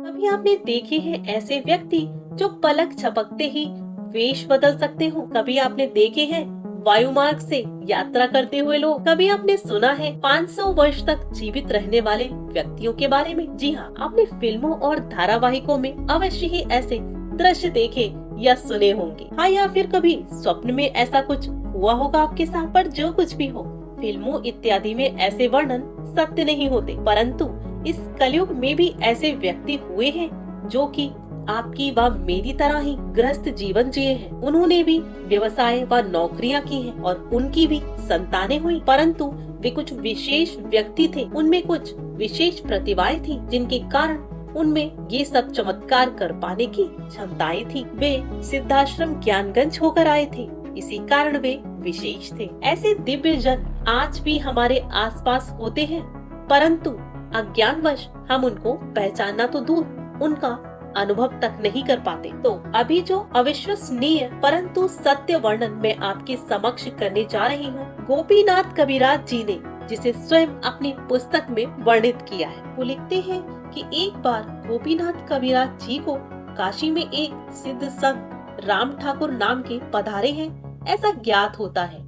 कभी आपने देखे हैं ऐसे व्यक्ति जो पलक झपकते ही वेश बदल सकते हो? कभी आपने देखे हैं वायु मार्ग से यात्रा करते हुए लोग? कभी आपने सुना है 500 वर्ष तक जीवित रहने वाले व्यक्तियों के बारे में? जी हाँ, आपने फिल्मों और धारावाहिकों में अवश्य ही ऐसे दृश्य देखे या सुने होंगे। हाँ, या फिर कभी स्वप्न में ऐसा कुछ हुआ होगा आपके साथ। पर जो कुछ भी हो, फिल्मों इत्यादि में ऐसे वर्णन सत्य नहीं होते, परंतु इस कलयुग में भी ऐसे व्यक्ति हुए हैं जो कि आपकी व मेरी तरह ही गृहस्थ जीवन जिए हैं। उन्होंने भी व्यवसाय व नौकरियां की हैं और उनकी भी संतानें हुई, परंतु वे कुछ विशेष व्यक्ति थे, उनमें कुछ विशेष प्रतिभाएं थी जिनके कारण उनमें ये सब चमत्कार कर पाने की क्षमताएं थी। वे सिद्धाश्रम ज्ञानगंज होकर आए थे, इसी कारण वे विशेष थे। ऐसे दिव्य जन आज भी हमारे आसपास होते हैं, परंतु अज्ञानवश हम उनको पहचानना तो दूर, उनका अनुभव तक नहीं कर पाते। तो अभी जो अविश्वसनीय परंतु सत्य वर्णन मैं आपके समक्ष करने जा रही हूँ, गोपीनाथ कविराज जी ने जिसे स्वयं अपनी पुस्तक में वर्णित किया है। वो लिखते हैं कि एक बार गोपीनाथ कविराज जी को काशी में एक सिद्ध संत राम ठाकुर नाम के पधारे हैं, ऐसा ज्ञात होता है।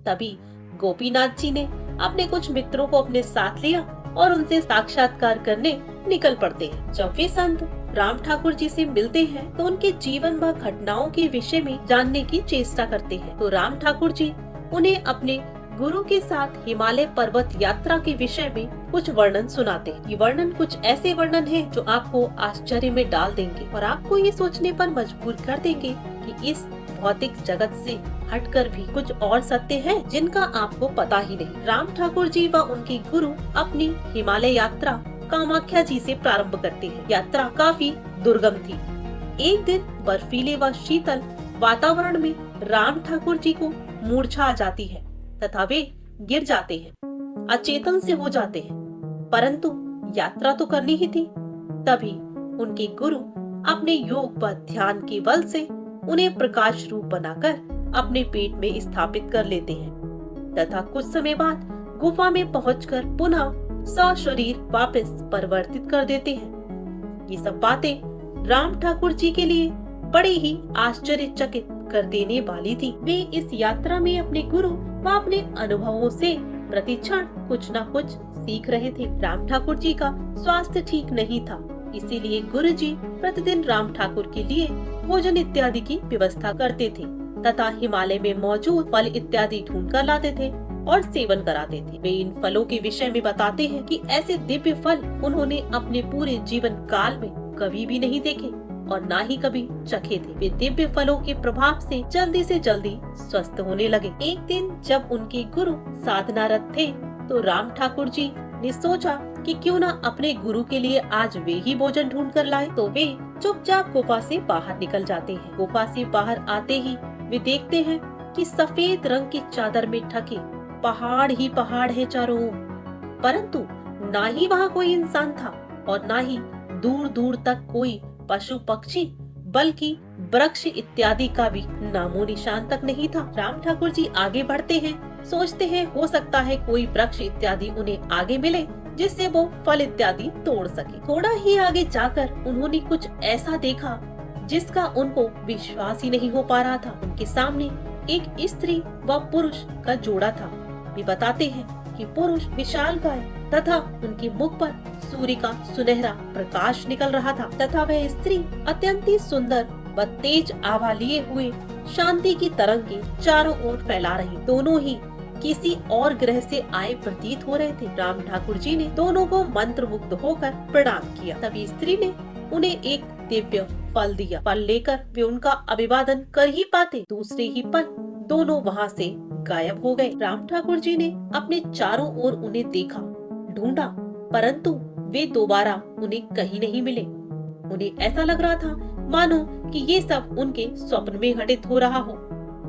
तभी गोपीनाथ जी ने अपने कुछ मित्रों को अपने साथ लिया और उनसे साक्षात्कार करने निकल पड़ते हैं। जब वे संत राम ठाकुर जी से मिलते हैं तो उनके जीवन व घटनाओं के विषय में जानने की चेष्टा करते हैं। तो राम ठाकुर जी उन्हें अपने गुरु के साथ हिमालय पर्वत यात्रा के विषय में कुछ वर्णन सुनाते हैं। ये वर्णन कुछ ऐसे वर्णन हैं जो आपको आश्चर्य में डाल देंगे और आपको ये सोचने पर मजबूर कर देंगे कि इस भौतिक जगत से हटकर भी कुछ और सत्य है जिनका आपको पता ही नहीं। राम ठाकुर जी व उनके गुरु अपनी हिमालय यात्रा कामाख्या जी से प्रारंभ करते हैं। यात्रा काफी दुर्गम थी। एक दिन बर्फीले व शीतल वातावरण में राम ठाकुर जी को मूर्छा आ जाती है तथा वे गिर जाते हैं, अचेतन से हो जाते हैं, परंतु यात्रा तो करनी ही थी। तभी उनके गुरु अपने योग व ध्यान के बल से उन्हें प्रकाश रूप बनाकर अपने पेट में स्थापित कर लेते हैं तथा कुछ समय बाद गुफा में पहुंचकर पुनः सशरीर वापस परिवर्तित कर देते हैं। ये सब बातें राम ठाकुर जी के लिए बड़े ही आश्चर्यचकित कर देने वाली थी। वे इस यात्रा में अपने गुरु व अपने अनुभवों से प्रतिक्षण कुछ न कुछ सीख रहे थे। राम ठाकुर जी का स्वास्थ्य ठीक नहीं था, इसीलिए गुरुजी प्रतिदिन राम ठाकुर के लिए भोजन इत्यादि की व्यवस्था करते थे तथा हिमालय में मौजूद फल इत्यादि ढूंढ कर लाते थे और सेवन कराते थे। वे इन फलों के विषय में बताते हैं कि ऐसे दिव्य फल उन्होंने अपने पूरे जीवन काल में कभी भी नहीं देखे और ना ही कभी चखे थे। वे दिव्य फलों के प्रभाव से जल्दी स्वस्थ होने लगे। एक दिन जब उनके गुरु साधनारत थे तो राम ठाकुर जी ने सोचा कि क्यों ना अपने गुरु के लिए आज वे ही भोजन ढूंढ कर लाए। तो वे चुपचाप गुफा से बाहर निकल जाते हैं। गुफा से बाहर आते ही वे देखते हैं कि सफेद रंग की चादर में ढके पहाड़ ही पहाड़ है चारों ओर, परंतु ना ही वहाँ कोई इंसान था और ना ही दूर दूर तक कोई पशु पक्षी, बल्कि वृक्ष इत्यादि का भी नामो निशान तक नहीं था। राम ठाकुर जी आगे बढ़ते हैं, सोचते हैं हो सकता है कोई वृक्ष इत्यादि उन्हें आगे मिले जिससे वो फल इत्यादि तोड़ सके। थोड़ा ही आगे जाकर उन्होंने कुछ ऐसा देखा जिसका उनको विश्वास ही नहीं हो पा रहा था। उनके सामने एक स्त्री व पुरुष का जोड़ा था। वे बताते हैं कि पुरुष विशालकाय तथा उनके मुख पर सूर्य का सुनहरा प्रकाश निकल रहा था तथा वह स्त्री अत्यंत ही सुंदर व तेज आभा लिए हुए शांति की तरंगे चारों ओर फैला रही। दोनों ही किसी और ग्रह से आए प्रतीत हो रहे थे। राम ठाकुर जी ने दोनों को मंत्र मुग्ध होकर प्रणाम किया। तभी स्त्री ने उन्हें एक दिव्य फल दिया। फल लेकर वे उनका अभिवादन कर ही पाते, दूसरे ही पल दोनों वहाँ से गायब हो गए। राम ठाकुर जी ने अपने चारों ओर उन्हें देखा, ढूंढा, परंतु वे दोबारा उन्हें कहीं नहीं मिले। उन्हें ऐसा लग रहा था मानो कि ये सब उनके स्वप्न में घटित हो रहा हो।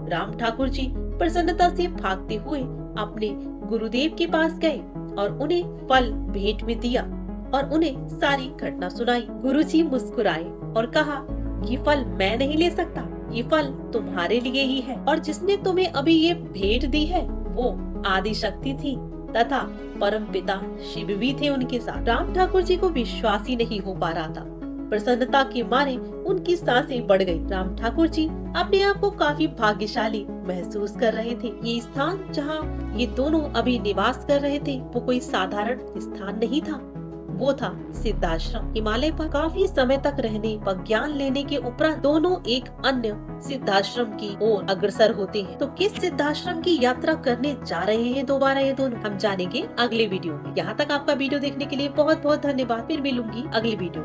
राम ठाकुर जी प्रसन्नता से भागते हुए अपने गुरुदेव के पास गए और उन्हें फल भेंट में दिया और उन्हें सारी घटना सुनाई। गुरुजी मुस्कुराए और कहा, ये फल मैं नहीं ले सकता, ये फल तुम्हारे लिए ही है और जिसने तुम्हें अभी ये भेंट दी है वो आदि शक्ति थी तथा परम पिता शिव भी थे उनके साथ। राम ठाकुर जी को विश्वास ही नहीं हो पा रहा था प्रसन्नता के मारे उनकी सांसें बढ़ गई। राम ठाकुर जी अपने आप को काफी भाग्यशाली महसूस कर रहे थे। ये स्थान जहाँ ये दोनों अभी निवास कर रहे थे वो कोई साधारण स्थान नहीं था, वो था सिद्धाश्रम। हिमालय पर काफी समय तक रहने व ज्ञान लेने के उपरांत दोनों एक अन्य सिद्धाश्रम की ओर अग्रसर होते हैं। तो किस सिद्धाश्रम की यात्रा करने जा रहे हैं दोबारा ये दोनों, हम जानेंगे अगले वीडियो में। यहाँ तक आपका वीडियो देखने के लिए बहुत बहुत धन्यवाद। फिर मिलूंगी अगली वीडियो।